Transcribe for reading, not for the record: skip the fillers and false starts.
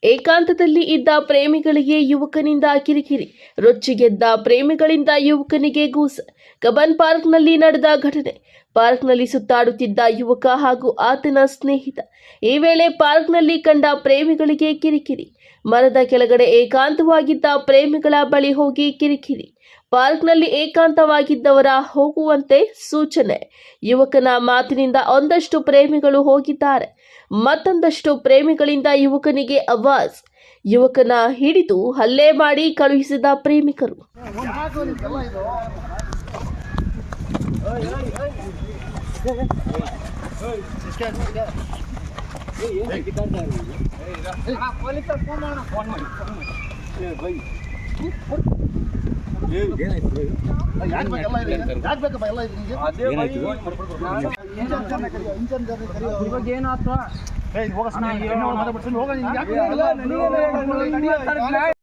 ಏಕಾಂತದಲ್ಲಿ ಇದ್ದ ಪ್ರೇಮಿಗಳಿಗೆ ಯುವಕನಿಂದ ಕಿರಿಕಿರಿ, ರೊಚ್ಚಿಗೆದ್ದ ಪ್ರೇಮಿಗಳಿಂದ ಯುವಕನಿಗೆ ಗೂಸ. ಕಬ್ಬನ್ ಪಾರ್ಕ್ನಲ್ಲಿ ನಡೆದ ಘಟನೆ. ಪಾರ್ಕ್ನಲ್ಲಿ ಸುತ್ತಾಡುತ್ತಿದ್ದ ಯುವಕ ಹಾಗೂ ಆತನ ಸ್ನೇಹಿತ. ಈ ವೇಳೆ ಪಾರ್ಕ್ನಲ್ಲಿ ಕಂಡ ಪ್ರೇಮಿಗಳಿಗೆ ಕಿರಿಕಿರಿ. ಮರದ ಕೆಳಗಡೆ ಏಕಾಂತವಾಗಿದ್ದ ಪ್ರೇಮಿಗಳ ಬಳಿ ಹೋಗಿ ಕಿರಿಕಿರಿ. ಪಾರ್ಕ್ನಲ್ಲಿ ಏಕಾಂತವಾಗಿದ್ದವರ ಹೋಗುವಂತೆ ಸೂಚನೆ. ಯುವಕನ ಮಾತಿನಿಂದ ಒಂದಷ್ಟು ಪ್ರೇಮಿಗಳು ಹೋಗಿದ್ದಾರೆ. ಮತ್ತೊಂದಷ್ಟು ಪ್ರೇಮಿಗಳಿಂದ ಯುವಕನಿಗೆ ಆವಾಜ್. ಯುವಕನ ಹಿಡಿದು ಹಲ್ಲೆ ಮಾಡಿ ಕಳುಹಿಸಿದ ಪ್ರೇಮಿಕರು. ಏನಾಯ್ತು?